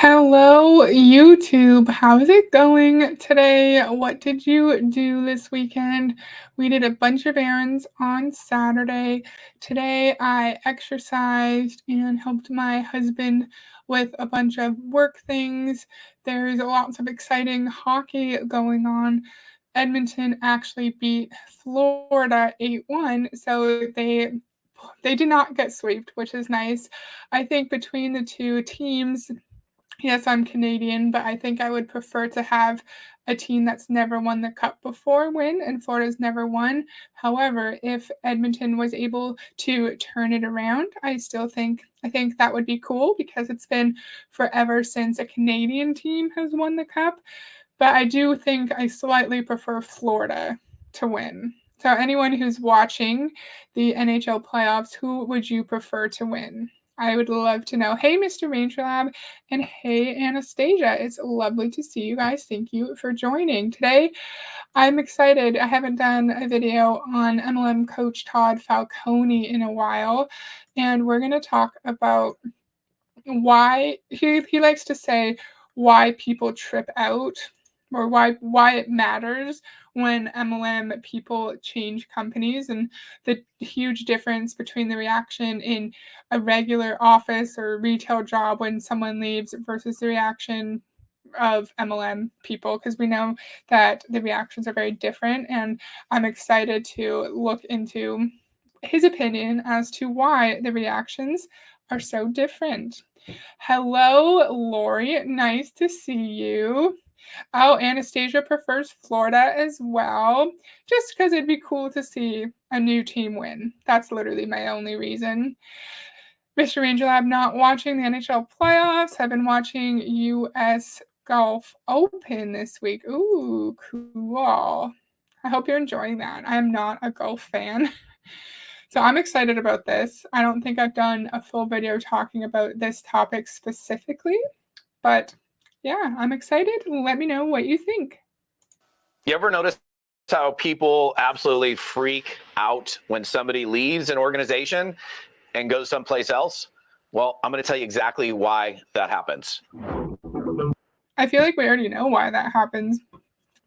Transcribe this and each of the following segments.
Hello, YouTube. How's it going today? What did you do this weekend? We did a bunch of errands on Saturday. Today, I exercised and helped my husband with a bunch of work things. There's lots of exciting hockey going on. Edmonton actually beat Florida 8-1, so they did not get swept, which is nice. I think between the two teams, yes, I'm Canadian, but I think I would prefer to have a team that's never won the cup before win, and Florida's never won. However, if Edmonton was able to turn it around, I think that would be cool because it's been forever since a Canadian team has won the cup. But I do think I slightly prefer Florida to win. So anyone who's watching the NHL playoffs, who would you prefer to win? I would love to know. Hey, Mr. Ranger Lab, and hey, Anastasia. It's lovely to see you guys. Thank you for joining. Today, I'm excited. I haven't done a video on MLM coach Todd Falcone in a while, and we're going to talk about why he likes to say why people trip out or why it matters when MLM people change companies and the huge difference between the reaction in a regular office or retail job when someone leaves versus the reaction of MLM people, because we know that the reactions are very different, and I'm excited to look into his opinion as to why the reactions are so different. Hello, Lori. Nice to see you. Oh, Anastasia prefers Florida as well, just because it'd be cool to see a new team win. That's literally my only reason. Mr. Angel, I'm not watching the NHL playoffs. I've been watching US Golf Open this week. Ooh, cool. I hope you're enjoying that. I am not a golf fan. So I'm excited about this. I don't think I've done a full video talking about this topic specifically, but yeah, I'm excited. Let me know what you think. You ever notice how people absolutely freak out when somebody leaves an organization and goes someplace else? Well, I'm going to tell you exactly why that happens. I feel like we already know why that happens,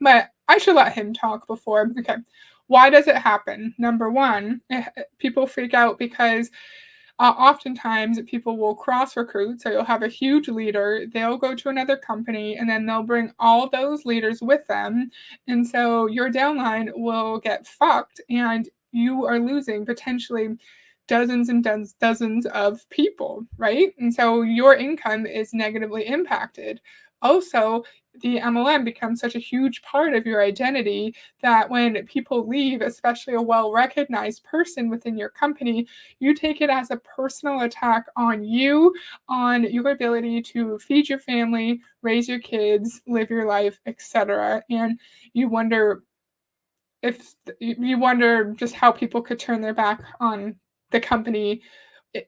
but I should let him talk before. Okay. Why does it happen? Number one, people freak out because oftentimes people will cross recruit. So you'll have a huge leader, they'll go to another company, and then they'll bring all those leaders with them. And so your downline will get fucked, and you are losing potentially dozens and dozens of people, right? And so your income is negatively impacted. Also, the MLM becomes such a huge part of your identity that when people leave, especially a well-recognized person within your company, you take it as a personal attack on you, on your ability to feed your family, raise your kids, live your life, etc. And you wonder you wonder just how people could turn their back on the company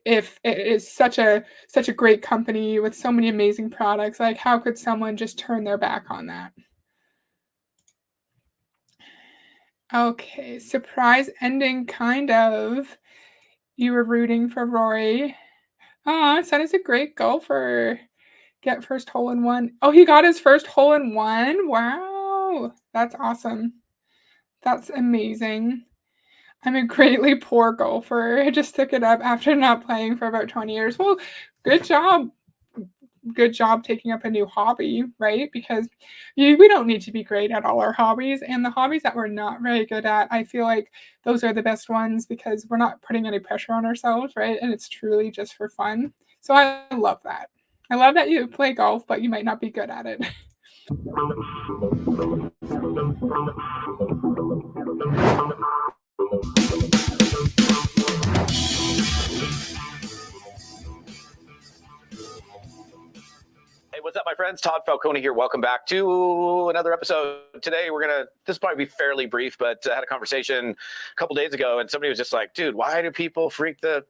if it is such a great company with so many amazing products. Like, how could someone just turn their back on that? Okay, surprise ending, kind of. You were rooting for Rory. Oh, son is a great golfer. Get first hole in one. Oh, he got his first hole in one. Wow, that's awesome. That's amazing. I'm a greatly poor golfer. I just took it up after not playing for about 20 years. Well, good job. Good job taking up a new hobby, right? Because we don't need to be great at all our hobbies. And the hobbies that we're not very good at, I feel like those are the best ones because we're not putting any pressure on ourselves, right? And it's truly just for fun. So I love that. I love that you play golf, but you might not be good at it. Hey, what's up, my friends? Todd Falcone here. Welcome back to another episode. Today, this will probably be fairly brief, but I had a conversation a couple days ago, and somebody was just like, dude, why do people freak the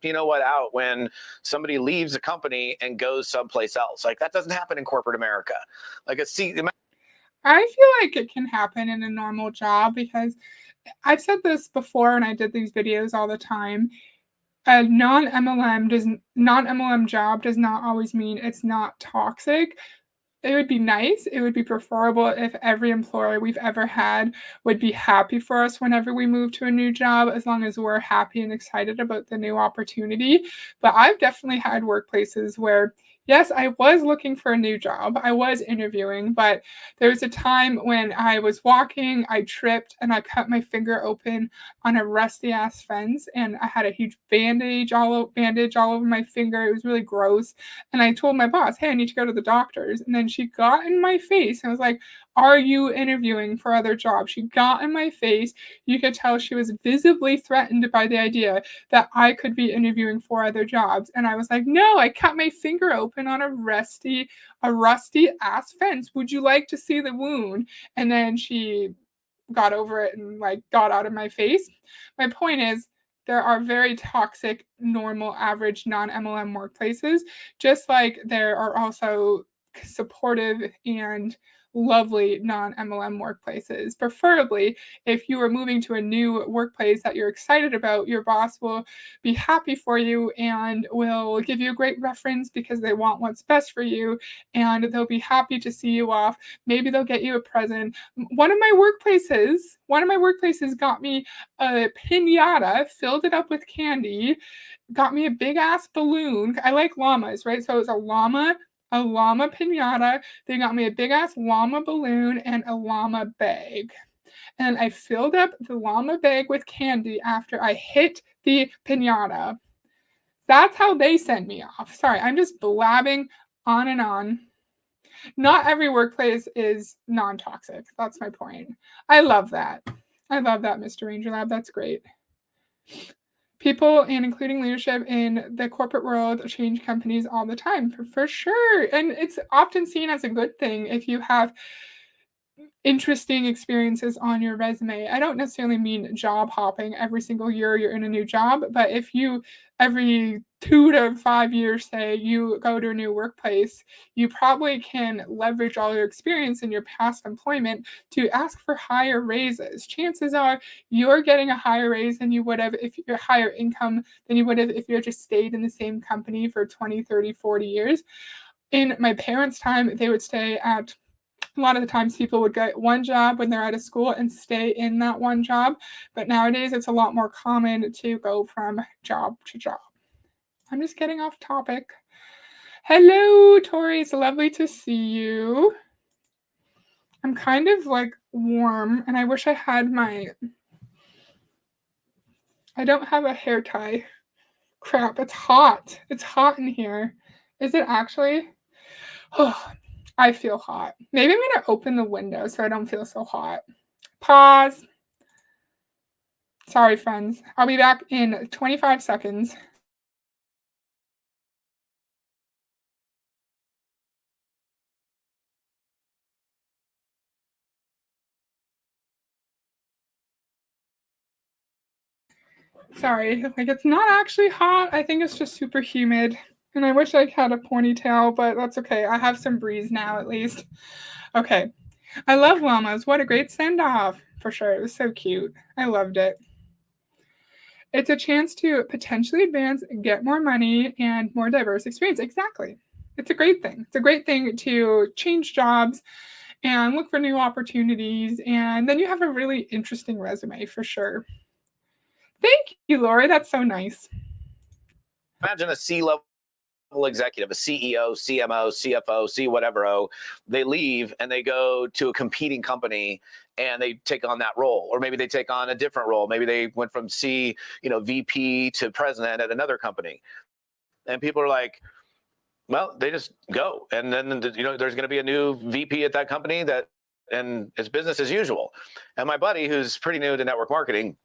out when somebody leaves a company and goes someplace else? Like, that doesn't happen in corporate America. Like, I feel like it can happen in a normal job because I've said this before and I did these videos all the time. a non-MLM job does not always mean it's not toxic. It would be nice, it would be preferable if every employer we've ever had would be happy for us whenever we move to a new job, as long as we're happy and excited about the new opportunity. But I've definitely had workplaces where, yes, I was looking for a new job. I was interviewing, but there was a time when I was walking, I tripped, and I cut my finger open on a rusty ass fence, and I had a huge bandage all over my finger. It was really gross. And I told my boss, hey, I need to go to the doctor's. And then she got in my face and was like, are you interviewing for other jobs? She got in my face. You could tell she was visibly threatened by the idea that I could be interviewing for other jobs. And I was like, no, I cut my finger open on a rusty ass fence. Would you like to see the wound? And then she got over it and like got out of my face. My point is, there are very toxic, normal, average non-MLM workplaces, just like there are also supportive and lovely non-MLM workplaces. Preferably, if you are moving to a new workplace that you're excited about, your boss will be happy for you and will give you a great reference because they want what's best for you, and they'll be happy to see you off. Maybe they'll get you a present. One of my workplaces got me a pinata, filled it up with candy, got me a big ass balloon. I like llamas, right? So it's a llama pinata. They got me a big ass llama balloon and a llama bag. And I filled up the llama bag with candy after I hit the pinata. That's how they sent me off. Sorry, I'm just blabbing on and on. Not every workplace is non-toxic. That's my point. I love that. I love that, Mr. Ranger Lab. That's great. People, and including leadership in the corporate world, change companies all the time, for sure. And it's often seen as a good thing if you have interesting experiences on your resume. I don't necessarily mean job hopping every single year you're in a new job, but if you every 2 to 5 years say you go to a new workplace, you probably can leverage all your experience in your past employment to ask for higher raises. Chances are you're getting a higher raise than you would have if you're higher income than you would have if you just stayed in the same company for 20, 30, 40 years. In my parents' time, they would stay at a lot of the times people would get one job when they're out of school and stay in that one job. But nowadays it's a lot more common to go from job to job. I'm just getting off topic. Hello, Tori. It's lovely to see you. I'm kind of like warm and I wish I had I don't have a hair tie. Crap, it's hot. It's hot in here. Is it actually? Oh, I feel hot. Maybe I'm going to open the window so I don't feel so hot. Pause. Sorry, friends. I'll be back in 25 seconds. Sorry, like it's not actually hot. I think it's just super humid. And I wish I had a ponytail, but that's okay. I have some breeze now at least. Okay. I love llamas. What a great send off. For sure. It was so cute. I loved it. It's a chance to potentially advance, get more money, and more diverse experience. Exactly. It's a great thing. It's a great thing to change jobs and look for new opportunities. And then you have a really interesting resume for sure. Thank you, Lori. That's so nice. Imagine a C-level executive, a CEO, CMO, CFO, C whatever O, they leave and they go to a competing company and they take on that role, or maybe they take on a different role. Maybe they went from VP to president at another company, and people are like, well, they just go, and then there's going to be a new VP at that company and it's business as usual. And my buddy, who's pretty new to network marketing,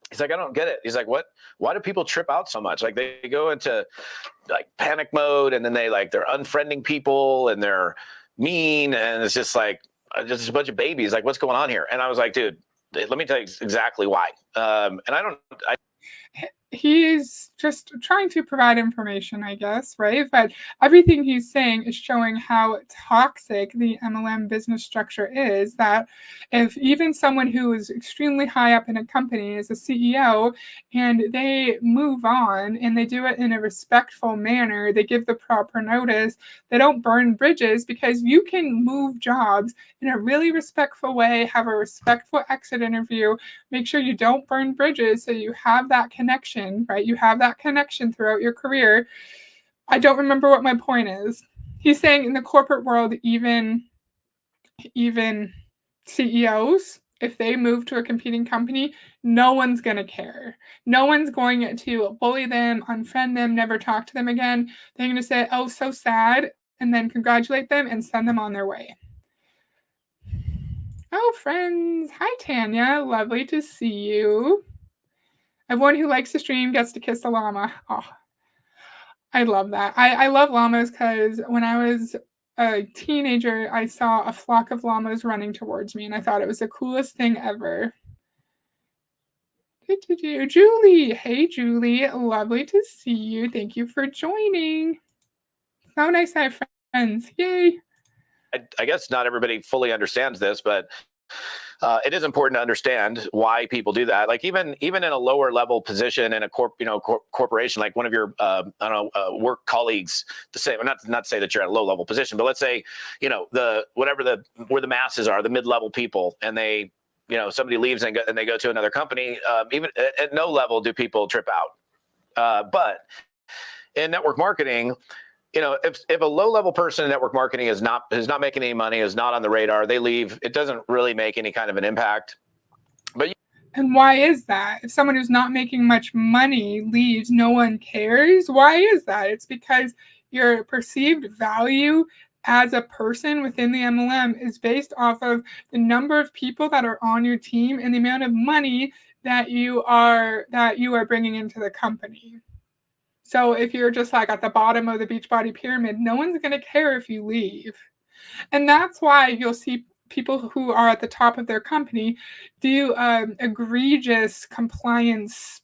he's like, I don't get it. He's like, what? Why do people trip out so much? Like they go into like panic mode, and then they're unfriending people and they're mean, and it's just like just a bunch of babies. Like, what's going on here? And I was like, dude, let me tell you exactly why. And He's just trying to provide information, I guess, right? But everything he's saying is showing how toxic the MLM business structure is. That if even someone who is extremely high up in a company is a CEO and they move on and they do it in a respectful manner, they give the proper notice, they don't burn bridges, because you can move jobs in a really respectful way, have a respectful exit interview, make sure you don't burn bridges so you have that connection, right? You have that connection throughout your career. I don't remember what my point is. He's saying in the corporate world, even CEOs, if they move to a competing company, no one's going to care. No one's going to bully them, unfriend them, never talk to them again. They're going to say, oh, so sad, and then congratulate them and send them on their way. Oh, friends. Hi, Tanya. Lovely to see you. Everyone who likes the stream gets to kiss a llama. Oh, I love that. I love llamas because when I was a teenager, I saw a flock of llamas running towards me, and I thought it was the coolest thing ever. Julie. Hey, Julie. Lovely to see you. Thank you for joining. So nice to have friends. Yay. I guess not everybody fully understands this, but it is important to understand why people do that. Like even in a lower level position in a corporation, like one of your work colleagues, to say, not to say that you're at a low level position, but let's say where the masses are, the mid level people, and they somebody leaves and they go to another company. Even at no level do people trip out, but in network marketing, if a low-level person in network marketing is not making any money, is not on the radar, they leave. It doesn't really make any kind of an impact. And why is that? If someone who's not making much money leaves, no one cares. Why is that? It's because your perceived value as a person within the MLM is based off of the number of people that are on your team and the amount of money that you are bringing into the company. So if you're just like at the bottom of the Beachbody pyramid, no one's going to care if you leave. And that's why you'll see people who are at the top of their company do egregious compliance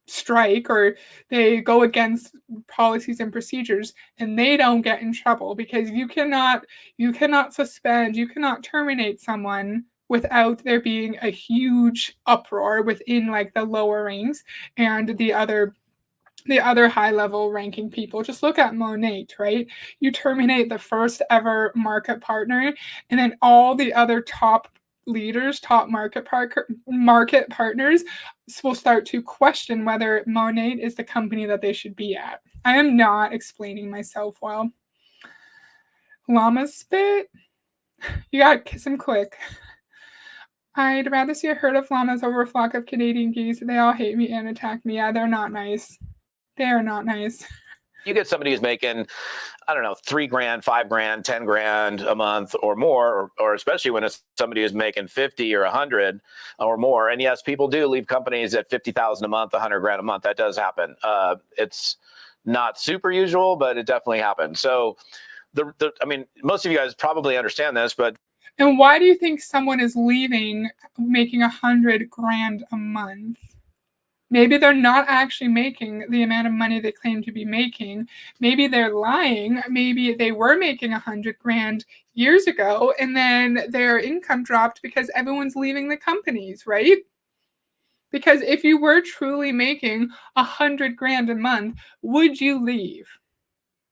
strike, or they go against policies and procedures, and they don't get in trouble, because you cannot suspend, you cannot terminate someone without there being a huge uproar within like the lower ranks and the other high level ranking people. Just look at Monat, right? You terminate the first ever market partner, and then all the other top leaders, top market partners will start to question whether Monat is the company that they should be at. I am not explaining myself well. Llama spit? You gotta kiss him quick. I'd rather see a herd of llamas over a flock of Canadian geese. They all hate me and attack me. Yeah, they're not nice. They are not nice. You get somebody who's making, I don't know, $3 grand, $5 grand, 10 grand a month or more, or especially when it's somebody who's making 50 or 100 or more. And yes, people do leave companies at 50,000 a month, 100 grand a month. That does happen. It's not super usual, but it definitely happens. So I mean, most of you guys probably understand this, but. And why do you think someone is leaving making 100 grand a month? Maybe they're not actually making the amount of money they claim to be making. Maybe they're lying. Maybe they were making 100 grand years ago, and then their income dropped because everyone's leaving the companies, right? Because if you were truly making 100 grand a month, would you leave?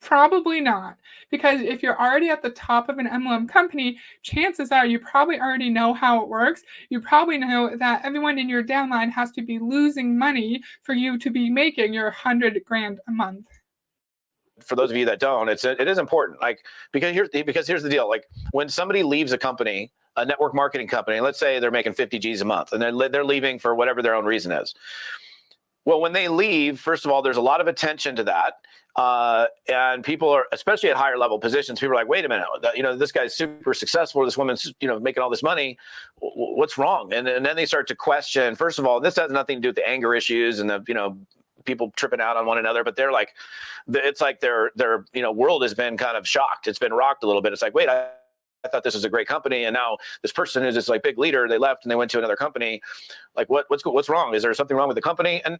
Probably not. Because if you're already at the top of an MLM company, chances are you probably already know how it works. You probably know that everyone in your downline has to be losing money for you to be making your 100 grand a month. For those of you that don't, it is important. Like, because here's the deal. Like, when somebody leaves a company, a network marketing company, let's say they're making 50 G's a month, and they're leaving for whatever their own reason is. Well, when they leave, first of all, there's a lot of attention to that. And people are, especially at higher level positions, people are like, wait a minute, this guy's super successful. This woman's, making all this money. What's wrong? And then they start to question, first of all, this has nothing to do with the anger issues and the, people tripping out on one another, but they're like, it's like their world has been kind of shocked. It's been rocked a little bit. It's like, wait, thought this was a great company, and now this person is this like big leader. They left and they went to another company. Like, what's wrong? Is there something wrong with the company? And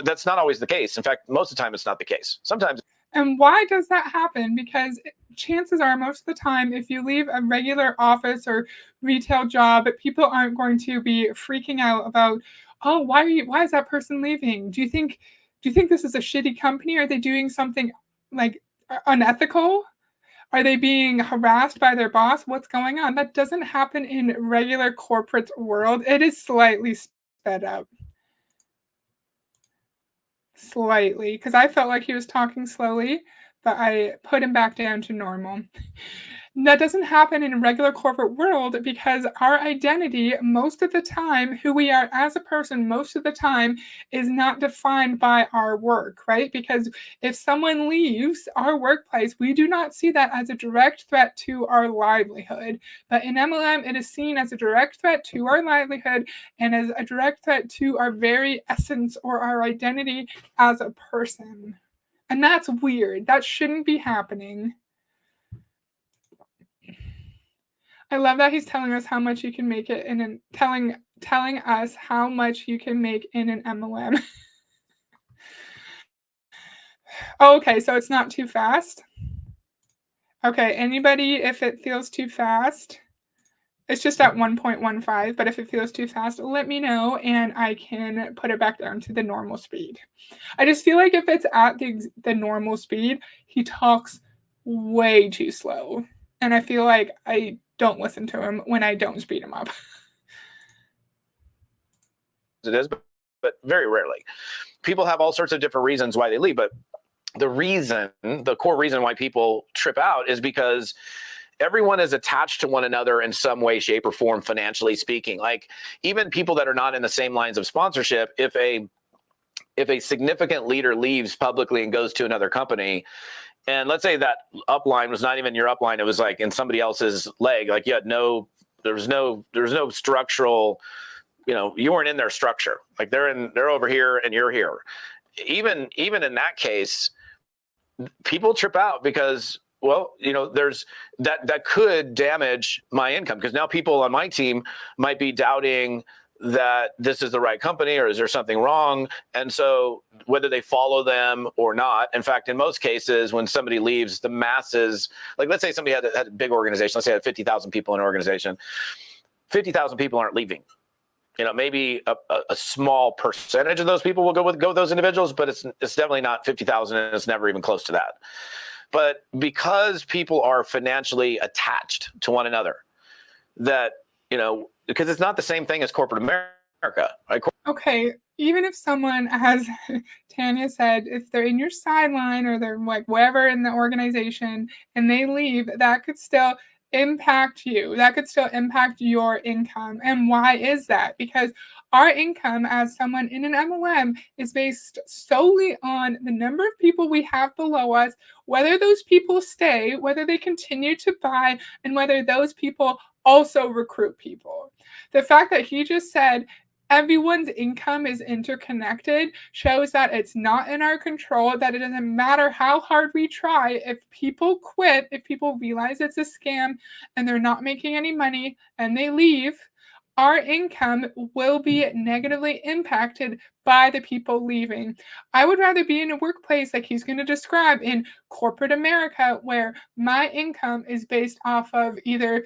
that's not always the case. In fact, most of the time, it's not the case. Sometimes. And why does that happen? Because chances are, most of the time, if you leave a regular office or retail job, people aren't going to be freaking out about, oh, why is that person leaving? Do you think this is a shitty company? Are they doing something like unethical? Are they being harassed by their boss? What's going on? That doesn't happen in regular corporate world. It is slightly sped up. Slightly, because I felt like he was talking slowly, but I put him back down to normal. That doesn't happen in a regular corporate world because our identity, most of the time, who we are as a person, most of the time, is not defined by our work, right? Because if someone leaves our workplace, we do not see that as a direct threat to our livelihood. But in MLM, it is seen as a direct threat to our livelihood and as a direct threat to our very essence or our identity as a person. And that's weird. That shouldn't be happening. I love that he's telling us how much you can make it in telling us how much you can make in an MLM. Oh, okay, so it's not too fast. Okay, anybody, if it feels too fast, it's just at 1.15, but if it feels too fast, let me know and I can put it back down to the normal speed. I just feel like if it's at the normal speed, he talks way too slow. And I feel like I don't listen to him when I don't speed him up. It is, but very rarely. People have all sorts of different reasons why they leave, but the core reason why people trip out is because everyone is attached to one another in some way, shape, or form, financially speaking. Like, even people that are not in the same lines of sponsorship, if a significant leader leaves publicly and goes to another company, and let's say that upline was not even your upline, it was like in somebody else's leg, like there was no structural, you weren't in their structure. Like they're over here and you're here. Even in that case, people trip out because, well, there's that could damage my income, because now people on my team might be doubting that this is the right company, or is there something wrong? And so whether they follow them or not, in fact, in most cases, when somebody leaves, the masses, like let's say somebody had a big organization, let's say had 50,000 people in an organization, 50,000 people aren't leaving. Maybe a small percentage of those people will go with those individuals, but it's definitely not 50,000, and it's never even close to that. But because people are financially attached to one another, that, because it's not the same thing as corporate America. Right? Okay, even if someone, as Tanya said, if they're in your sideline or they're like wherever in the organization and they leave, that could still impact you. That could still impact your income. And why is that? Because our income as someone in an MLM is based solely on the number of people we have below us, whether those people stay, whether they continue to buy, and whether those people also recruit people. The fact that he just said everyone's income is interconnected shows that it's not in our control, that it doesn't matter how hard we try. If people quit, if people realize it's a scam and they're not making any money and they leave, our income will be negatively impacted by the people leaving. I would rather be in a workplace like he's going to describe in corporate America, where my income is based off of either,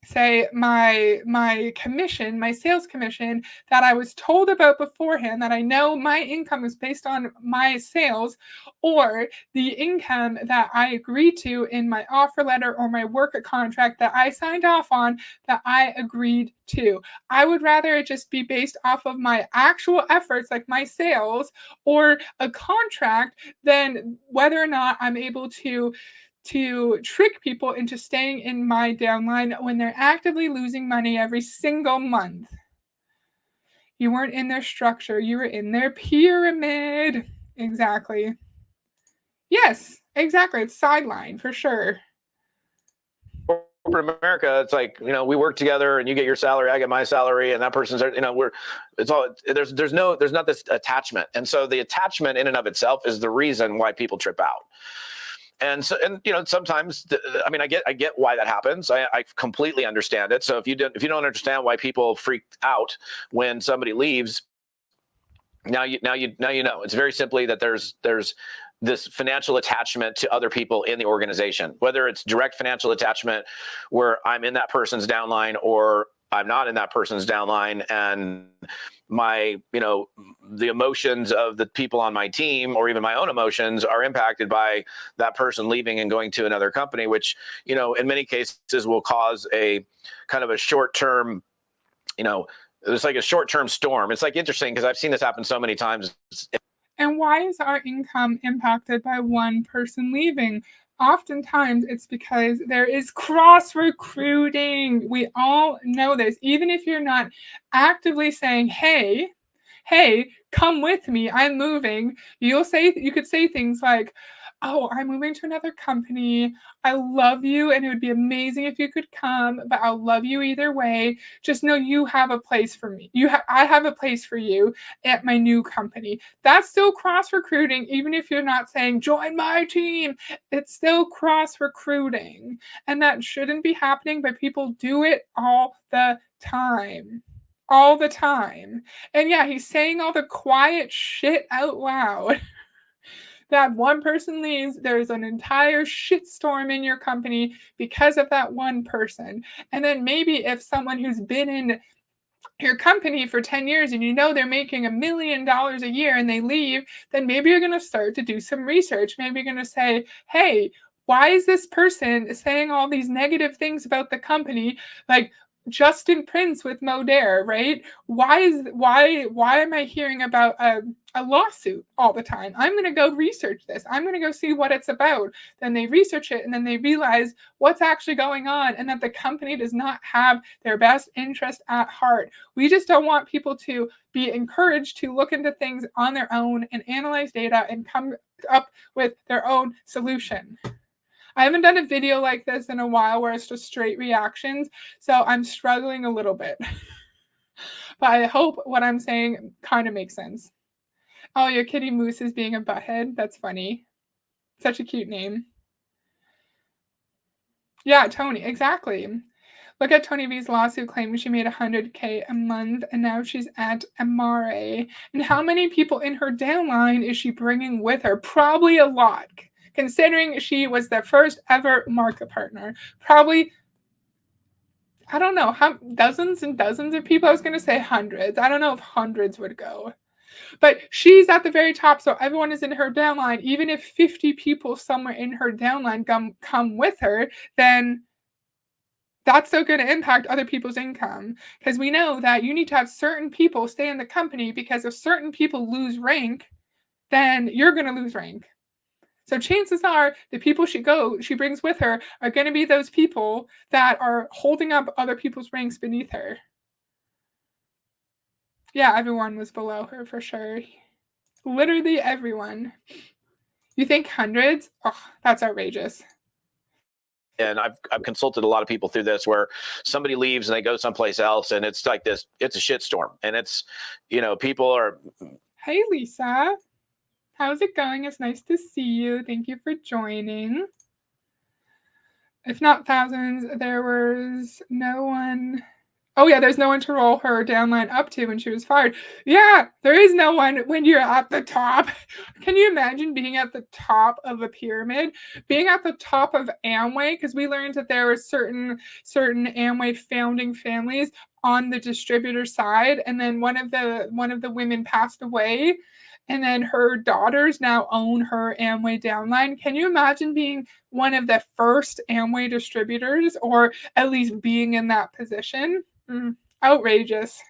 say, my commission, my sales commission that I was told about beforehand, that I know my income is based on my sales, or the income that I agreed to in my offer letter or my work contract that I signed off on, that I agreed to. I would rather it just be based off of my actual efforts, like my sales or a contract, than whether or not I'm able to trick people into staying in my downline when they're actively losing money every single month. You weren't in their structure, you were in their pyramid. Exactly. Yes, exactly. It's sideline for sure. Corporate America, it's like, we work together and you get your salary, I get my salary, and that person's, there's not this attachment. And so the attachment in and of itself is the reason why people trip out. And so, and sometimes, I mean, I get why that happens. I completely understand it. So if you don't understand why people freak out when somebody leaves, now you know. It's very simply that there's this financial attachment to other people in the organization, whether it's direct financial attachment where I'm in that person's downline or I'm not in that person's downline, and my, the emotions of the people on my team or even my own emotions are impacted by that person leaving and going to another company, which, in many cases will cause a kind of a short-term, it's like a short-term storm. It's like interesting because I've seen this happen so many times. And why is our income impacted by one person leaving? Oftentimes it's because there is cross recruiting. We all know this. Even if you're not actively saying, hey, come with me, I'm moving, you could say things like, oh, I'm moving to another company. I love you, and it would be amazing if you could come, but I'll love you either way. Just know you have a place for me. I have a place for you at my new company. That's still cross recruiting, even if you're not saying join my team. It's still cross recruiting, and that shouldn't be happening, but people do it all the time. All the time. And yeah, he's saying all the quiet shit out loud. That one person leaves, there's an entire shitstorm in your company because of that one person. And then maybe if someone who's been in your company for 10 years and they're making $1 million a year and they leave, then maybe you're going to start to do some research. Maybe you're going to say, hey, why is this person saying all these negative things about the company? Like Justin Prince with Modere, right? Why am I hearing about a lawsuit all the time? I'm going to go research this. I'm going to go see what it's about. Then they research it and then they realize what's actually going on and that the company does not have their best interest at heart. We just don't want people to be encouraged to look into things on their own and analyze data and come up with their own solution. I haven't done a video like this in a while where it's just straight reactions, so I'm struggling a little bit. But I hope what I'm saying kind of makes sense. Oh, your kitty Moose is being a butthead. That's funny. Such a cute name. Yeah, Tony, exactly. Look at Tony V's lawsuit claiming she made $100K a month, and now she's at MRA. And how many people in her downline is she bringing with her? Probably a lot, considering she was the first ever market partner. Probably, I don't know, how dozens and dozens of people. I was going to say hundreds. I don't know if hundreds would go. But she's at the very top, so everyone is in her downline. Even if 50 people somewhere in her downline come with her, then that's still going to impact other people's income. Because we know that you need to have certain people stay in the company, because if certain people lose rank, then you're going to lose rank. So chances are the people she brings with her are going to be those people that are holding up other people's ranks beneath her. Yeah, everyone was below her for sure. Literally everyone. You think hundreds? Oh, that's outrageous. And I've consulted a lot of people through this where somebody leaves and they go someplace else, and it's like this, it's a shitstorm. And it's, people are. Hey, Lisa. How's it going? It's nice to see you. Thank you for joining. If not thousands, there was no one. Oh, yeah, there's no one to roll her downline up to when she was fired. Yeah, there is no one when you're at the top. Can you imagine being at the top of a pyramid? Being at the top of Amway, because we learned that there were certain Amway founding families on the distributor side, and then one of the women passed away, and then her daughters now own her Amway downline. Can you imagine being one of the first Amway distributors, or at least being in that position? Outrageous.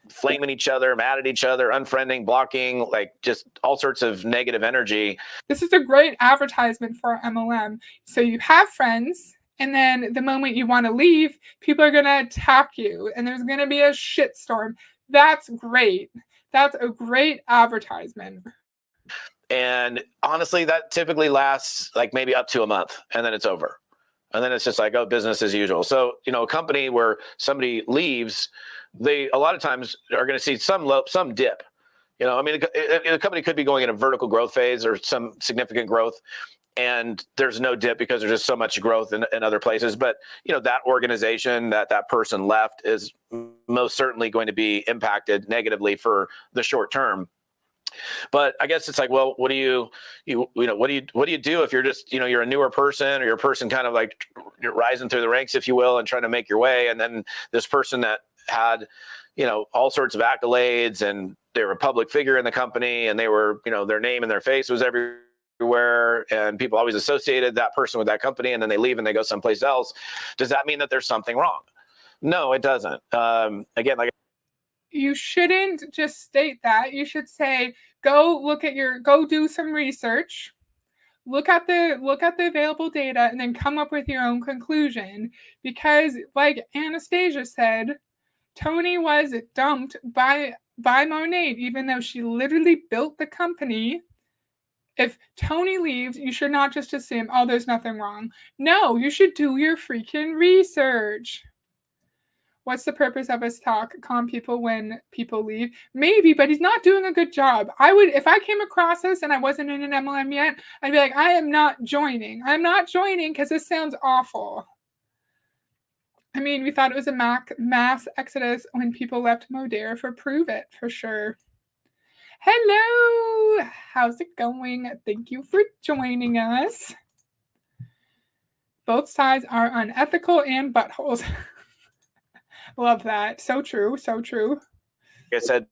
Flaming each other, mad at each other, unfriending, blocking, like just all sorts of negative energy. This is a great advertisement for MLM. So you have friends, and then the moment you want to leave, people are going to attack you, and there's going to be a shitstorm. That's great. That's a great advertisement. And honestly, that typically lasts like maybe up to a month, and then it's over. And then it's just like, oh, business as usual. So, a company where somebody leaves, they a lot of times are going to see some dip. The company could be going in a vertical growth phase or some significant growth. and there's no dip because there's just so much growth in other places. But that organization that person left is most certainly going to be impacted negatively for the short term. But I guess it's like, well, what do you do if you're just, you're a newer person, or you're a person kind of like you're rising through the ranks, if you will, and trying to make your way. And then this person that had, all sorts of accolades, and they were a public figure in the company, and they were, their name and their face was everywhere, and people always associated that person with that company, and then they leave and they go someplace else. Does that mean that there's something wrong? No, it doesn't. Again, like, you shouldn't just state that. You should say, go do some research, look at the available data, and then come up with your own conclusion. Because, like Anastasia said, Tony was dumped by Monet, even though she literally built the company. If Tony leaves, you should not just assume, oh, there's nothing wrong. No, you should do your freaking research. What's the purpose of his talk? Calm people when people leave? Maybe, but he's not doing a good job. I would, if I came across this and I wasn't in an MLM yet, I'd be like, I am not joining. I'm not joining because this sounds awful. I mean, we thought it was a mass exodus when people left Modera for Prove It, for sure. Hello! How's it going? Thank you for joining us. Both sides are unethical and buttholes. Love that. So true. So true. Like I said,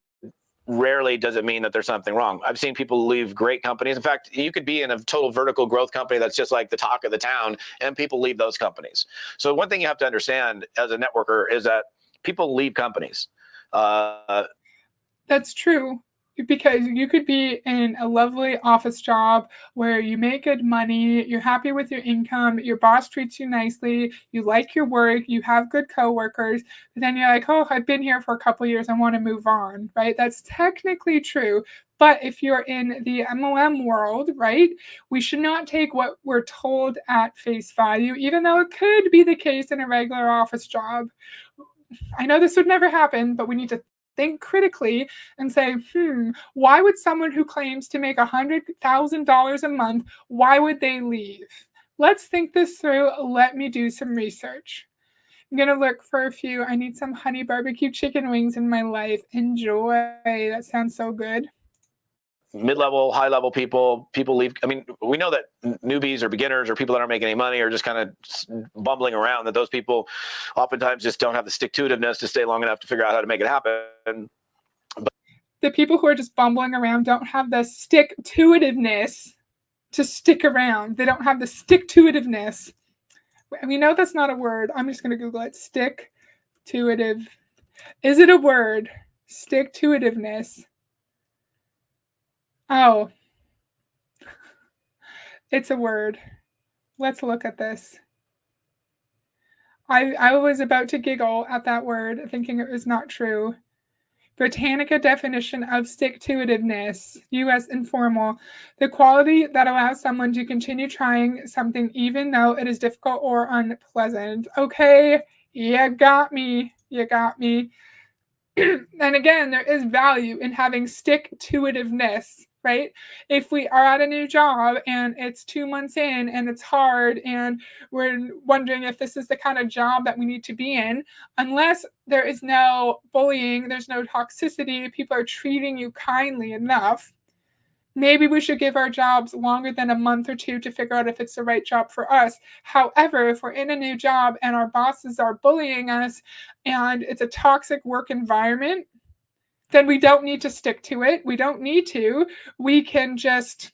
rarely does it mean that there's something wrong. I've seen people leave great companies. In fact, you could be in a total vertical growth company that's just like the talk of the town, and people leave those companies. So one thing you have to understand as a networker is that people leave companies. That's true. Because you could be in a lovely office job where you make good money, you're happy with your income, your boss treats you nicely, you like your work, you have good coworkers, but then you're like, oh, I've been here for a couple of years, I want to move on, right? That's technically true. But if you're in the MLM world, right, we should not take what we're told at face value, even though it could be the case in a regular office job. I know this would never happen, but we need to think critically and say, why would someone who claims to make $100,000 a month, why would they leave? Let's think this through. Let me do some research. I'm going to look for a few. I need some honey barbecue chicken wings in my life. Enjoy. That sounds so good. Mid-level, high-level people leave. I mean, we know that newbies or beginners or people that aren't making any money or just kind of bumbling around, that those people oftentimes just don't have the stick-to-itiveness to stay long enough to figure out how to make it happen. But the people who are just bumbling around don't have the stick-to-itiveness to stick around. They don't have the stick-to-itiveness. We know that's not a word. I'm just going to Google it. Stick-to-itive. Is it a word? Stick-to-itiveness. Oh, it's a word. Let's look at this. I was about to giggle at that word, thinking it was not true. Britannica definition of stick-to-itiveness, U.S. informal, the quality that allows someone to continue trying something even though it is difficult or unpleasant. Okay, you got me. You got me. And again, there is value in having stick-to-itiveness, right? If we are at a new job and it's 2 months in and it's hard and we're wondering if this is the kind of job that we need to be in, unless there is no bullying, there's no toxicity, people are treating you kindly enough, maybe we should give our jobs longer than a month or two to figure out if it's the right job for us. However, if we're in a new job and our bosses are bullying us and it's a toxic work environment, then we don't need to stick to it. We don't need to. We can just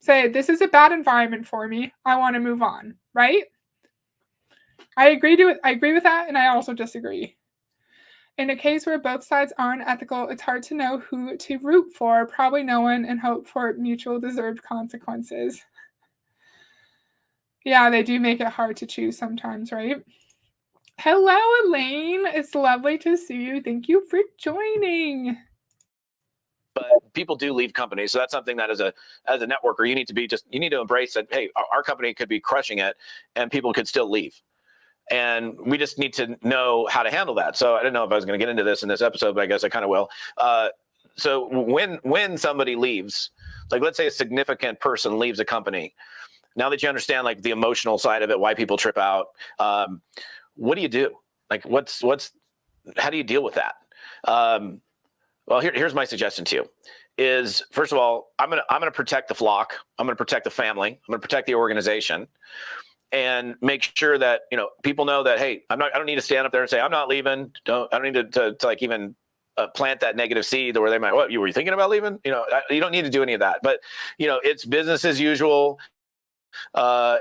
say, this is a bad environment for me. I want to move on, right? I agree with that, and I also disagree. In a case where both sides aren't ethical, it's hard to know who to root for. Probably no one, and hope for mutual deserved consequences. Yeah, they do make it hard to choose sometimes, right? Hello, Elaine. It's lovely to see you. Thank you for joining. But people do leave companies. So that's something that as a networker, you need to embrace that, hey, our company could be crushing it and people could still leave. And we just need to know how to handle that. So I didn't know if I was going to get into this in this episode, but I guess I kind of will. So when somebody leaves, like let's say a significant person leaves a company, now that you understand like the emotional side of it, why people trip out, what do you do? Like, how do you deal with that? Well, here's my suggestion to you: is first of all, I'm gonna protect the flock. I'm gonna protect the family. I'm gonna protect the organization, and make sure that people know that, hey, I don't need to stand up there and say I'm not leaving. I don't need to like even plant that negative seed where they might, what, you were thinking about leaving? You don't need to do any of that. But it's business as usual.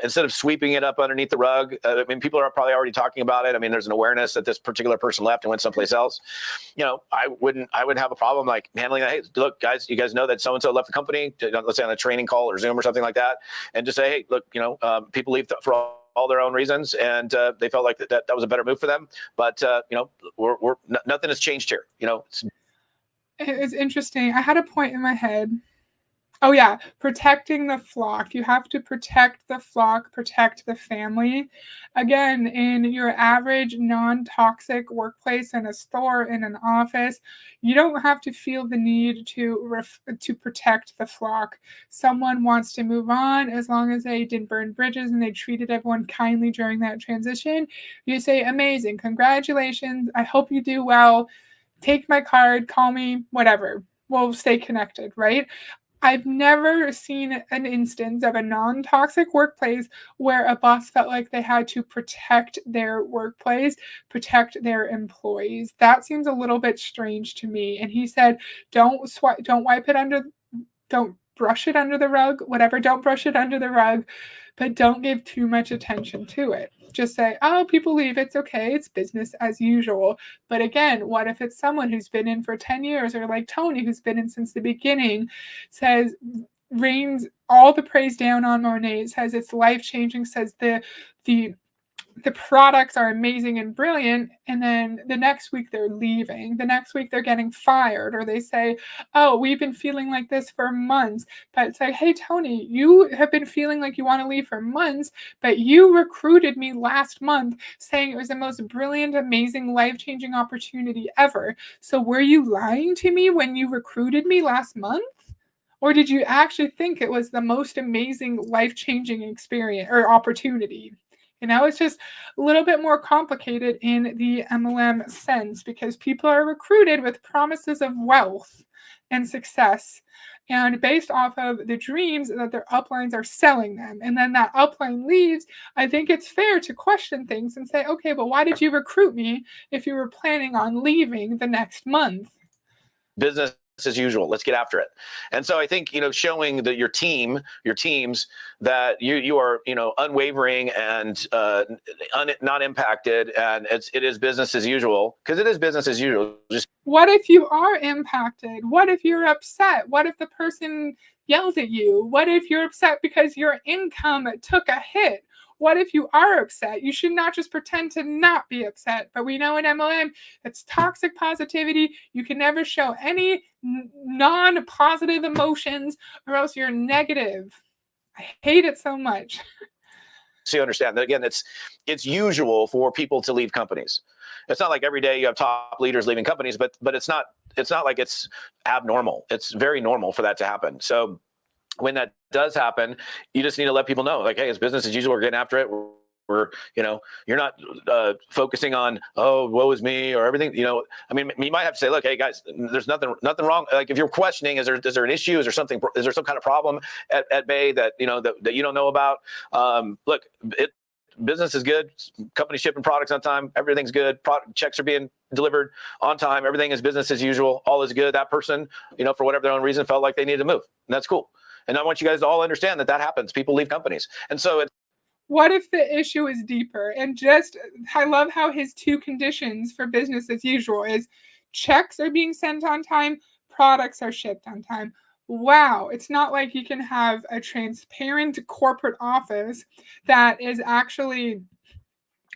Instead of sweeping it up underneath the rug. I mean, people are probably already talking about it. I mean, there's an awareness that this particular person left and went someplace else. I wouldn't have a problem like handling that. Hey, look, guys, you guys know that so-and-so left the company, let's say on a training call or Zoom or something like that. And just say, hey, look, people leave for all their own reasons, and they felt like that was a better move for them. But nothing has changed here. It's interesting. I had a point in my head. Oh yeah, protecting the flock. You have to protect the flock, protect the family. Again, in your average non-toxic workplace, in a store, in an office, you don't have to feel the need to protect the flock. Someone wants to move on, as long as they didn't burn bridges and they treated everyone kindly during that transition. You say, amazing, congratulations. I hope you do well. Take my card, call me, whatever. We'll stay connected, right? I've never seen an instance of a non-toxic workplace where a boss felt like they had to protect their workplace, protect their employees. That seems a little bit strange to me. And he said, don't brush it under the rug, whatever, don't brush it under the rug, but don't give too much attention to it. Just say, oh, people leave, it's okay, it's business as usual. But again, what if it's someone who's been in for 10 years, or like Tony, who's been in since the beginning, rains all the praise down on Monet, says it's life-changing, says the products are amazing and brilliant, and then the next week they're leaving, the next week they're getting fired, or they say, oh, we've been feeling like this for months. But it's like, hey, Tony, you have been feeling like you want to leave for months, but you recruited me last month saying it was the most brilliant, amazing, life-changing opportunity ever. So were you lying to me when you recruited me last month? Or did you actually think it was the most amazing, life-changing experience or opportunity? It's just a little bit more complicated in the MLM sense, because people are recruited with promises of wealth and success, and based off of the dreams that their uplines are selling them. And then that upline leaves. I think it's fair to question things and say, okay, but why did you recruit me if you were planning on leaving the next month? Business as usual. Let's get after it. And so I think, showing that your teams, that you are, unwavering and not impacted, and it is business as usual, because it is business as usual. Just what if you are impacted? What if you're upset? What if the person yells at you? What if you're upset because your income took a hit? What if you are upset? You should not just pretend to not be upset. But we know in MLM, it's toxic positivity. You can never show any non-positive emotions, or else you're negative. I hate it so much. So you understand that, again, it's usual for people to leave companies. It's not like every day you have top leaders leaving companies, but it's not like it's abnormal. It's very normal for that to happen. So when that does happen, you just need to let people know, like, hey, it's business as usual. We're getting after it. We're you're not focusing on, oh, woe is me, or everything. I mean, you might have to say, look, hey guys, there's nothing wrong. Like, if you're questioning, is there an issue? Is there some kind of problem at bay that that you don't know about? Look, business is good. Company shipping products on time. Everything's good. Checks are being delivered on time. Everything is business as usual. All is good. That person, for whatever their own reason, felt like they needed to move, and that's cool. And I want you guys to all understand that happens. People leave companies. And so what if the issue is deeper? And I love how his two conditions for business as usual is checks are being sent on time, products are shipped on time. Wow, it's not like you can have a transparent corporate office that is actually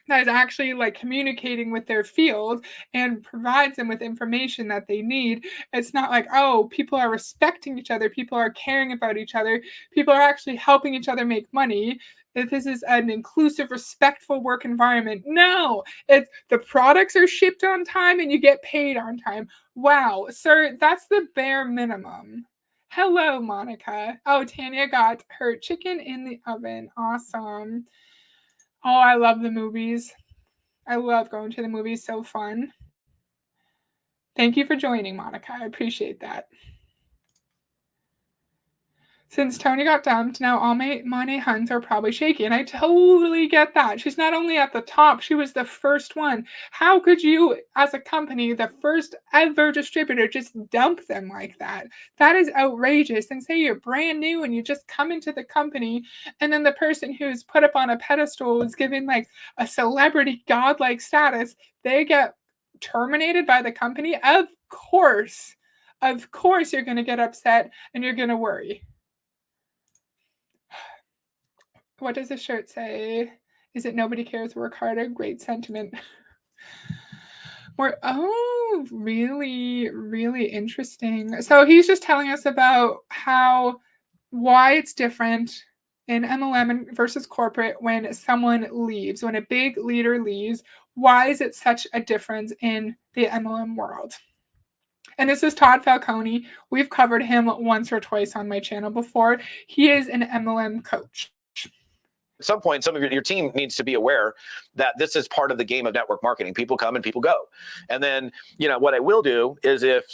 like communicating with their field and provides them with information that they need. It's not like, oh, people are respecting each other, people are caring about each other, people are actually helping each other make money. If this is an inclusive, respectful work environment. No, it's the products are shipped on time and you get paid on time. Wow, sir, that's the bare minimum. Hello, Monica. Oh, Tanya got her chicken in the oven. Awesome. Oh, I love the movies. I love going to the movies. So fun. Thank you for joining, Monica. I appreciate that. Since Tony got dumped, now all my Monet Huns are probably shaky. And I totally get that. She's not only at the top, she was the first one. How could you, as a company, the first ever distributor, just dump them like that? That is outrageous. And say you're brand new and you just come into the company, and then the person who's put up on a pedestal is given like a celebrity godlike status, they get terminated by the company. Of course you're going to get upset and you're going to worry. What does the shirt say? Is it nobody cares, work harder? Great sentiment. Really, really interesting. So he's just telling us about why it's different in MLM versus corporate when someone leaves, when a big leader leaves. Why is it such a difference in the MLM world? And this is Todd Falcone. We've covered him once or twice on my channel before. He is an MLM coach. At some point, some of your team needs to be aware that this is part of the game of network marketing. People come and people go. And then, what I will do is if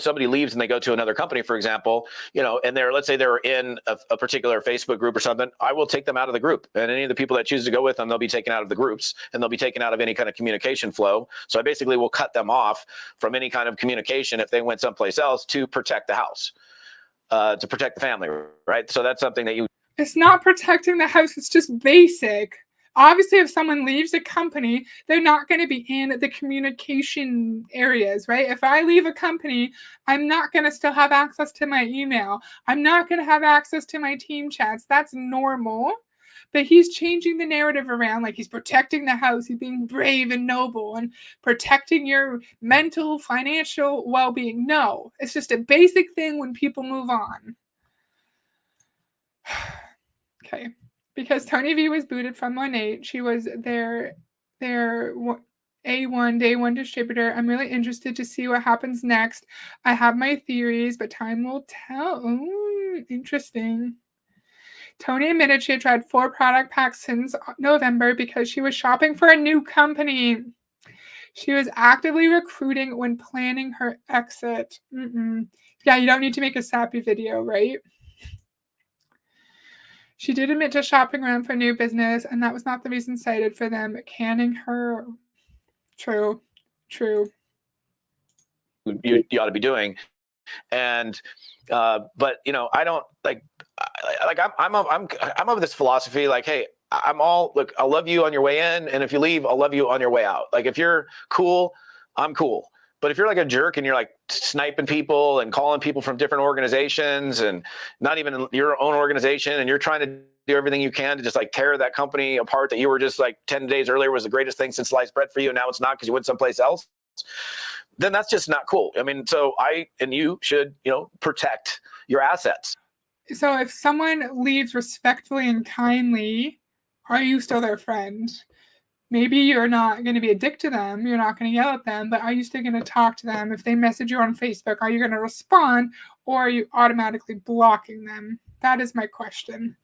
somebody leaves and they go to another company, for example, and let's say they're in a particular Facebook group or something, I will take them out of the group. And any of the people that choose to go with them, they'll be taken out of the groups and they'll be taken out of any kind of communication flow. So I basically will cut them off from any kind of communication if they went someplace else to protect the house, to protect the family, right? So that's something that It's not protecting the house. It's just basic. Obviously, if someone leaves a company, they're not going to be in the communication areas, right? If I leave a company, I'm not going to still have access to my email. I'm not going to have access to my team chats. That's normal. But he's changing the narrative around, like he's protecting the house. He's being brave and noble and protecting your mental, financial well-being. No, it's just a basic thing when people move on. Okay, because Tony V was booted from Monet. She was their A1 day one distributor. I'm really interested to see what happens next. I have my theories, but time will tell. Ooh, interesting. Tony admitted she had tried 4 product packs since November because she was shopping for a new company. She was actively recruiting when planning her exit. Yeah, you don't need to make a sappy video, right? She did admit to shopping around for new business, and that was not the reason cited for them canning her. True. you ought to be doing. And but I don't I'm of this philosophy, like, hey, look, I'll love you on your way in, and if you leave, I'll love you on your way out. Like, if you're cool, I'm cool. But if you're like a jerk and you're like sniping people and calling people from different organizations and not even your own organization, and you're trying to do everything you can to just like tear that company apart that you were just like 10 days earlier was the greatest thing since sliced bread for you, and now it's not because you went someplace else, then that's just not cool. I mean, so I and you should, protect your assets. So if someone leaves respectfully and kindly, are you still their friend? Maybe you're not going to be a dick to them. You're not going to yell at them, but are you still going to talk to them? If they message you on Facebook, are you going to respond, or are you automatically blocking them? That is my question.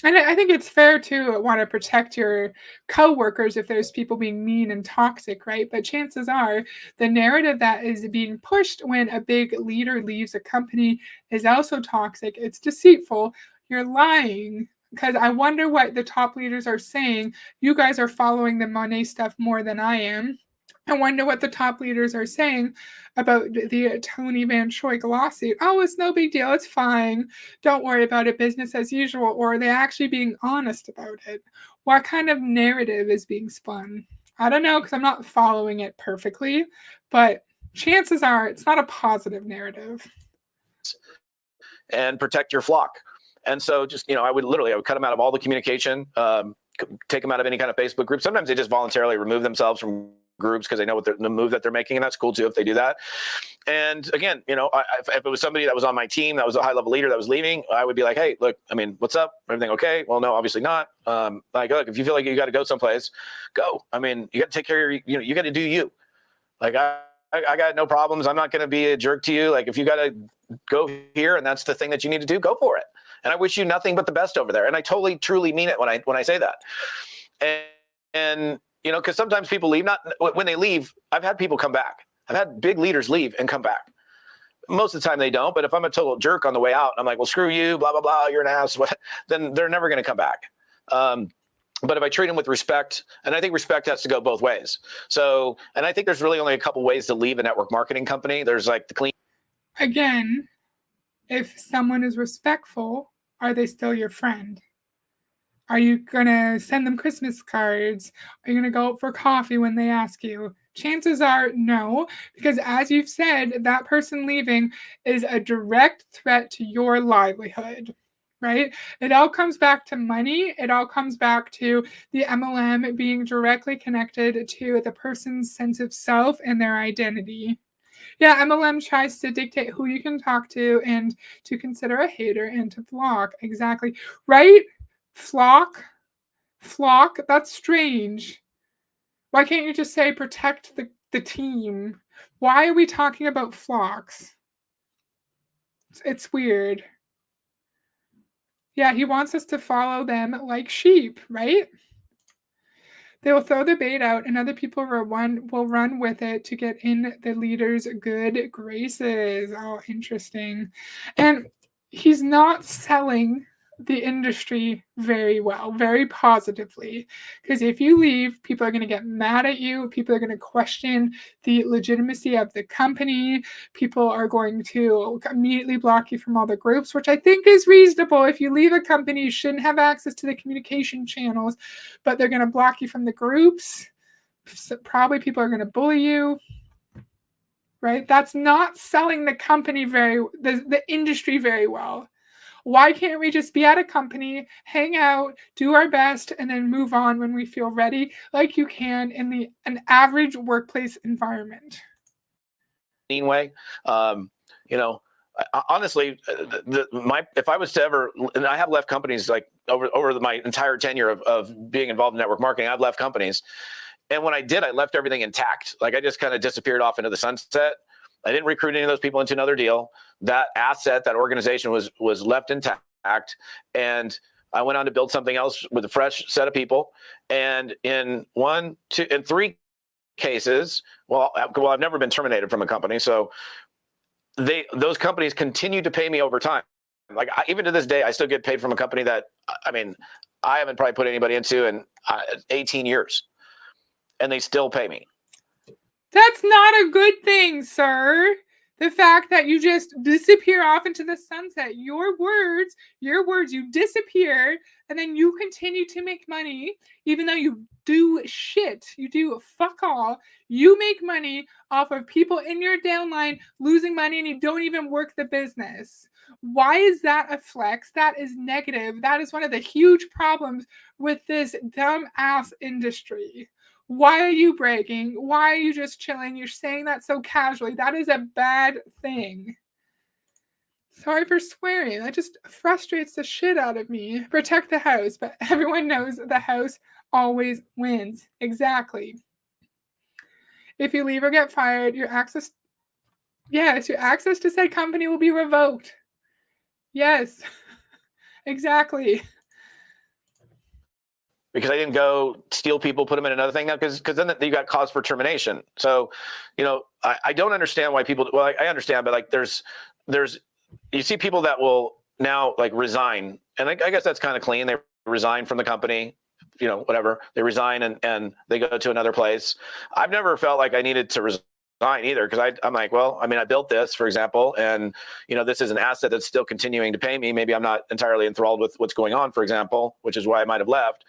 And I think it's fair to want to protect your coworkers if there's people being mean and toxic, right? But chances are the narrative that is being pushed when a big leader leaves a company is also toxic. It's deceitful. You're lying. Because I wonder what the top leaders are saying. You guys are following the Monet stuff more than I am. I wonder what the top leaders are saying about the Tony Van Schoik lawsuit. Oh, it's no big deal. It's fine. Don't worry about it. Business as usual. Or are they actually being honest about it? What kind of narrative is being spun? I don't know, because I'm not following it perfectly. But chances are it's not a positive narrative. And protect your flock. And so just, I would cut them out of all the communication, take them out of any kind of Facebook group. Sometimes they just voluntarily remove themselves from groups because they know the move that they're making, and that's cool too if they do that. And again, if it was somebody that was on my team that was a high level leader that was leaving, I would be like, hey, look, I mean, what's up? Everything okay? Well, no, obviously not. Like, look, if you feel like you got to go someplace, go. I mean, you got to take care of you got to do you. Like, I got no problems. I'm not going to be a jerk to you. Like if you got to go here and that's the thing that you need to do, go for it. And I wish you nothing but the best over there. And I totally, truly mean it when I say that. And you know, because sometimes people leave. Not when they leave. I've had people come back. I've had big leaders leave and come back. Most of the time they don't. But if I'm a total jerk on the way out, I'm like, well, screw you, blah blah blah. You're an ass. Then they're never going to come back. But if I treat them with respect, and I think respect has to go both ways. So, and I think there's really only a couple ways to leave a network marketing company. There's like the clean. Again, if someone is respectful, are they still your friend? Are you going to send them Christmas cards? Are you going to go out for coffee when they ask you? Chances are no, because as you've said, that person leaving is a direct threat to your livelihood, right? It all comes back to money. It all comes back to the MLM being directly connected to the person's sense of self and their identity. Yeah, MLM tries to dictate who you can talk to and to consider a hater and to block. Exactly. Right? Flock? That's strange. Why can't you just say protect the team? Why are we talking about flocks? It's weird. Yeah, he wants us to follow them like sheep, right? They will throw the bait out, and other people will run with it to get in the leader's good graces. Oh, interesting. And he's not selling the industry very well, very positively. Because if you leave, people are going to get mad at you. People are going to question the legitimacy of the company. People are going to immediately block you from all the groups, which I think is reasonable. If you leave a company, you shouldn't have access to the communication channels, but they're going to block you from the groups. So probably people are going to bully you. Right? That's not selling the company the industry very well. Why can't we just be at a company, hang out, do our best, and then move on when we feel ready, like you can in an average workplace environment? Way. You know, honestly, if I was to ever, and I have left companies like over my entire tenure of being involved in network marketing, I've left companies. And when I did, I left everything intact. Like I just kind of disappeared off into the sunset. I didn't recruit any of those people into another deal. That asset, that organization was left intact. And I went on to build something else with a fresh set of people. And in 3 cases, well, I've never been terminated from a company. So those companies continue to pay me over time. Like even to this day, I still get paid from a company that, I mean, I haven't probably put anybody into in 18 years. And they still pay me. That's not a good thing, sir. The fact that you just disappear off into the sunset, your words, you disappear, and then you continue to make money, even though you do shit, you do fuck all. You make money off of people in your downline losing money, and you don't even work the business. Why is that a flex? That is negative. That is one of the huge problems with this dumb ass industry. Why are you bragging? Why are you just chilling? You're saying that so casually. That is a bad thing. Sorry for swearing. That just frustrates the shit out of me. Protect the house, but everyone knows the house always wins. Exactly. If you leave or get fired, your access to said company will be revoked. Yes, exactly. Because I didn't go steal people, put them in another thing now, because then you got cause for termination. So, you know, I don't understand why people. Well, I understand, but like there's you see people that will now like resign, and I guess that's kind of clean. They resign from the company, you know, whatever. They resign and they go to another place. I've never felt like I needed to resign either, because I'm like, well, I mean, I built this, for example, and you know, this is an asset that's still continuing to pay me. Maybe I'm not entirely enthralled with what's going on, for example, which is why I might have left.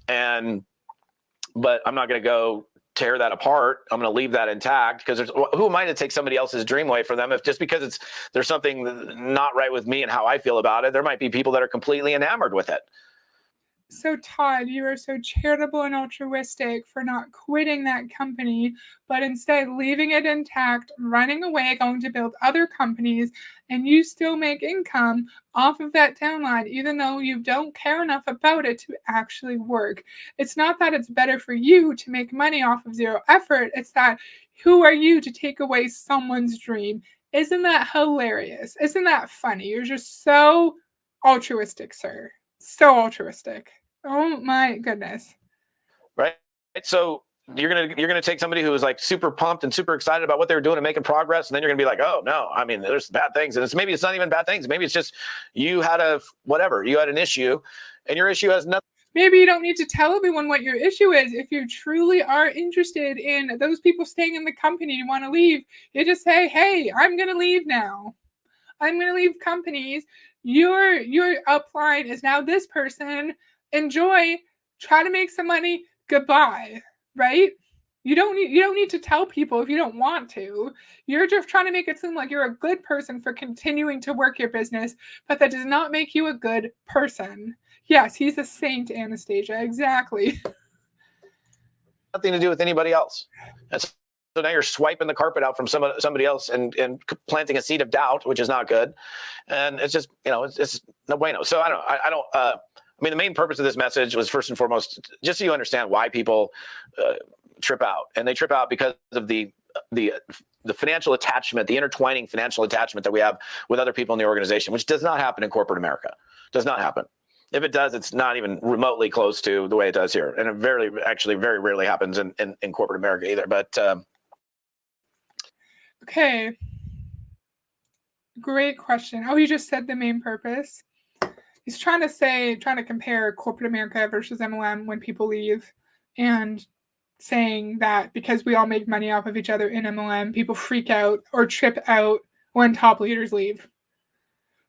But I'm not going to go tear that apart. I'm going to leave that intact, because who am I to take somebody else's dream away from them? If just because there's something not right with me and how I feel about it, there might be people that are completely enamored with it. So, Todd, you are so charitable and altruistic for not quitting that company, but instead leaving it intact, running away, going to build other companies, and you still make income off of that downline, even though you don't care enough about it to actually work. It's not that it's better for you to make money off of zero effort. It's that Who are you to take away someone's dream? Isn't that hilarious? Isn't that funny? You're just so altruistic, sir. So altruistic. Oh my goodness. Right. So you're gonna take somebody who is like super pumped and super excited about what they were doing and making progress, and then you're gonna be like, oh no, I mean, there's bad things, and maybe it's not even bad things. Maybe it's just you had an issue, and your issue has nothing. Maybe you don't need to tell everyone what your issue is. If you truly are interested in those people staying in the company and want to leave, you just say, hey, I'm going to leave now. I'm going to leave companies. Your upline is now this person. Enjoy. Try to make some money. Goodbye. Right? You don't need to tell people if you don't want to. You're just trying to make it seem like you're a good person for continuing to work your business, but that does not make you a good person. Yes, he's a saint, Anastasia. Exactly. Nothing to do with anybody else. And so now you're swiping the carpet out from somebody else and planting a seed of doubt, which is not good. And it's just, it's no bueno. So I mean, the main purpose of this message was first and foremost, just so you understand why people trip out. And they trip out because of the financial attachment, the intertwining financial attachment that we have with other people in the organization, which does not happen in corporate America. Does not happen. If it does, it's not even remotely close to the way it does here. And it very rarely happens in corporate America either. But okay. Great question. Oh, you just said the main purpose. He's trying to compare corporate America versus MLM when people leave, and saying that because we all make money off of each other in MLM, people freak out or trip out when top leaders leave.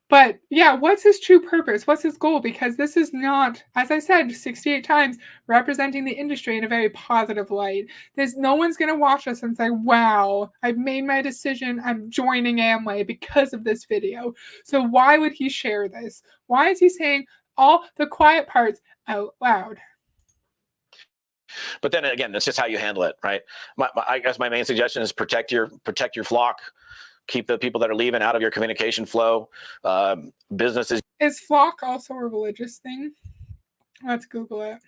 But yeah, what's his true purpose? What's his goal? Because this is not, as I said 68 times, representing the industry in a very positive light. There's no one's going to watch us and say, wow, I've made my decision. I'm joining Amway because of this video. So why would he share this? Why is he saying all the quiet parts out loud? But then again, that's just how you handle it, right? I guess my main suggestion is protect your flock. Keep the people that are leaving out of your communication flow. Businesses. Is flock also a religious thing? Let's Google it.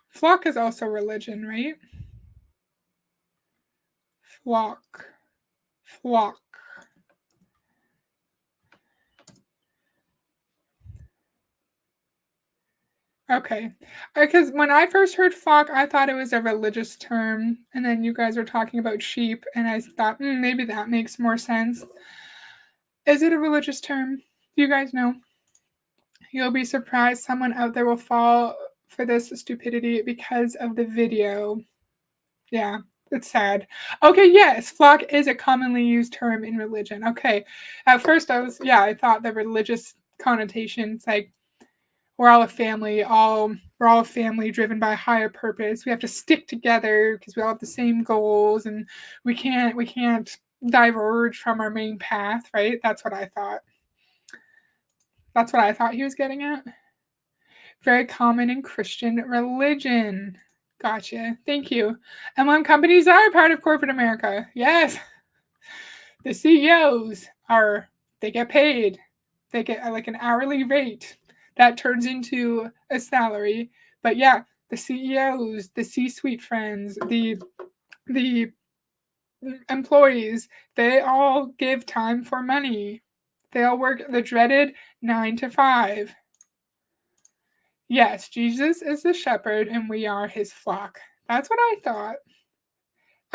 Flock is also religion, right? Flock. Okay. Because when I first heard flock, I thought it was a religious term. And then you guys were talking about sheep. And I thought, maybe that makes more sense. Is it a religious term? Do you guys know? You'll be surprised someone out there will fall for this stupidity because of the video. Yeah, it's sad. Okay, yes, flock is a commonly used term in religion. Okay. At first I thought the religious connotations, like, we're all a family, we're all a family driven by a higher purpose. We have to stick together because we all have the same goals, and we can't diverge from our main path, right? That's what I thought. That's what I thought he was getting at. Very common in Christian religion. Gotcha. Thank you. MLM companies are part of corporate America. Yes. The CEOs they get paid. They get like an hourly rate that turns into a salary. But yeah, the CEOs, the C-suite friends, the employees, they all give time for money. They all work the dreaded 9 to 5. Yes, Jesus is the shepherd and we are his flock. That's what I thought.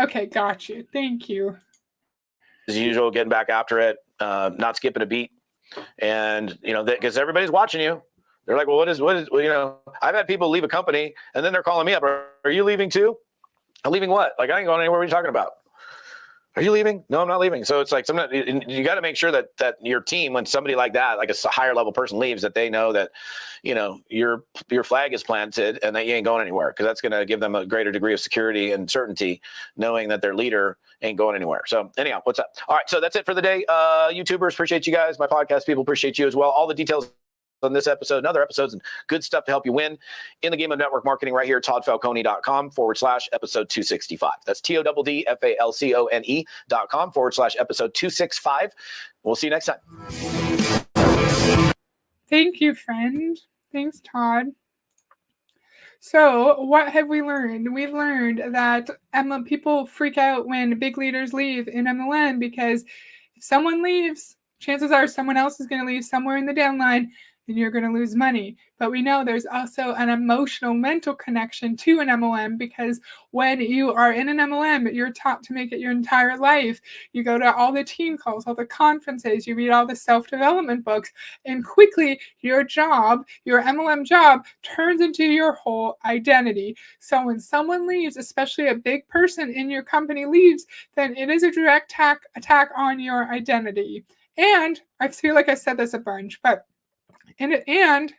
Okay, got you. Thank you. As usual, getting back after it, not skipping a beat. And, because everybody's watching you. They're like, well, what is, I've had people leave a company and then they're calling me up. Are you leaving too? I'm leaving what? Like, I ain't going anywhere. What are you talking about? Are you leaving? No, I'm not leaving. So it's like you got to make sure that your team, when somebody like that, like a higher level person leaves, that they know that, your flag is planted and that you ain't going anywhere, because that's going to give them a greater degree of security and certainty, knowing that their leader ain't going anywhere. So anyhow, what's up? All right. So that's it for the day. YouTubers, appreciate you guys. My podcast people appreciate you as well. All the details on this episode and other episodes and good stuff to help you win in the game of network marketing right here, toddfalcone.com/episode 265. That's TODDFALCONE.com/episode 265. We'll see you next time. Thank you, friend. Thanks, Todd. So, what have we learned? We've learned that people freak out when big leaders leave in MLM because if someone leaves, chances are someone else is going to leave somewhere in the downline and you're going to lose money. But we know there's also an emotional, mental connection to an MLM because when you are in an MLM, you're taught to make it your entire life. You go to all the team calls, all the conferences, you read all the self-development books, and quickly your job, your MLM job, turns into your whole identity. So when someone leaves, especially a big person in your company leaves, then it is a direct attack on your identity. And I feel like I said this a bunch, but and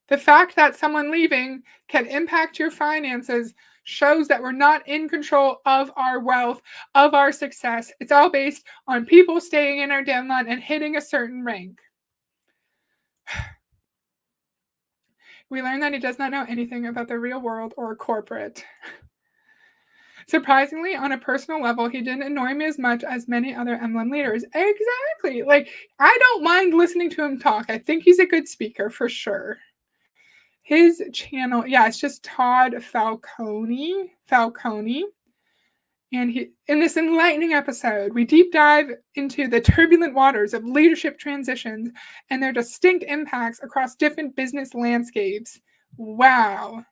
the fact that someone leaving can impact your finances shows that we're not in control of our wealth, of our success. It's all based on people staying in our downline and hitting a certain rank. We learned that he does not know anything about the real world or corporate. Surprisingly, on a personal level, he didn't annoy me as much as many other MLM leaders. Exactly. Like, I don't mind listening to him talk. I think he's a good speaker for sure. His channel, yeah, it's just Todd Falcone. And in this enlightening episode, we deep dive into the turbulent waters of leadership transitions and their distinct impacts across different business landscapes. Wow.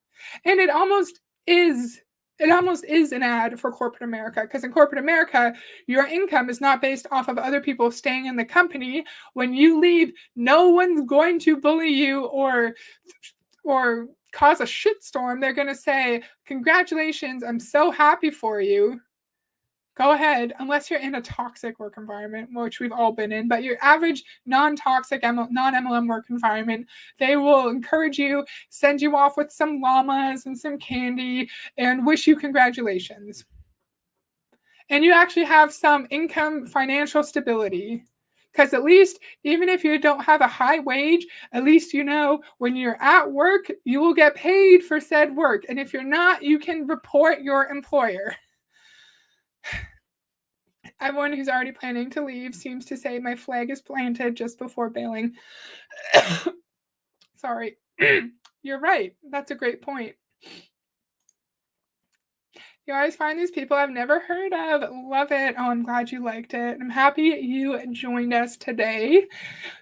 And it almost is an ad for corporate America, because in corporate America, your income is not based off of other people staying in the company. When you leave, no one's going to bully you or cause a shitstorm. They're going to say, "Congratulations, I'm so happy for you. Go ahead," unless you're in a toxic work environment, which we've all been in, but your average non-toxic, non-MLM work environment, they will encourage you, send you off with some llamas and some candy, and wish you congratulations. And you actually have some income, financial stability. Because at least, even if you don't have a high wage, at least you know when you're at work, you will get paid for said work. And if you're not, you can report your employer. Everyone who's already planning to leave seems to say my flag is planted just before bailing. Sorry. You're right. That's a great point. You always find these people I've never heard of. Love it. Oh, I'm glad you liked it. I'm happy you joined us today.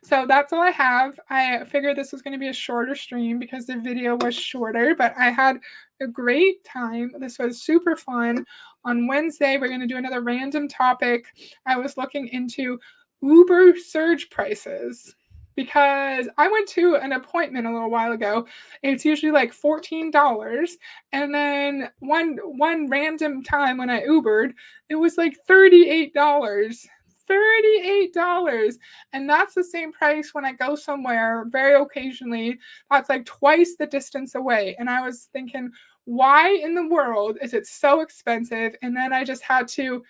So that's all I have. I figured this was going to be a shorter stream because the video was shorter, but I had a great time. This was super fun. On Wednesday, we're going to do another random topic. I was looking into Uber surge prices because I went to an appointment a little while ago. It's usually like $14. And then one random time when I Ubered, it was like $38. $38. And that's the same price when I go somewhere very occasionally. That's like twice the distance away. And I was thinking, why in the world is it so expensive? And then I just had to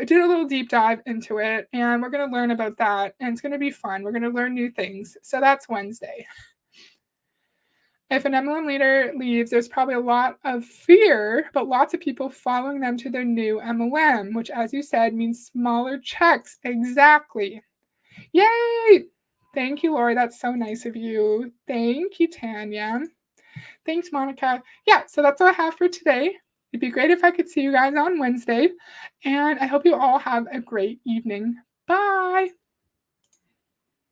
do a little deep dive into it, and we're going to learn about that, and it's going to be fun. We're going to learn new things. So that's Wednesday. If an MLM leader leaves, there's probably a lot of fear, but lots of people following them to their new MLM, which, as you said, means smaller checks. Exactly. Yay! Thank you, Lori. That's so nice of you. Thank you, Tanya. Thanks, Monica. Yeah, so that's all I have for today. It'd be great if I could see you guys on Wednesday. And I hope you all have a great evening. Bye.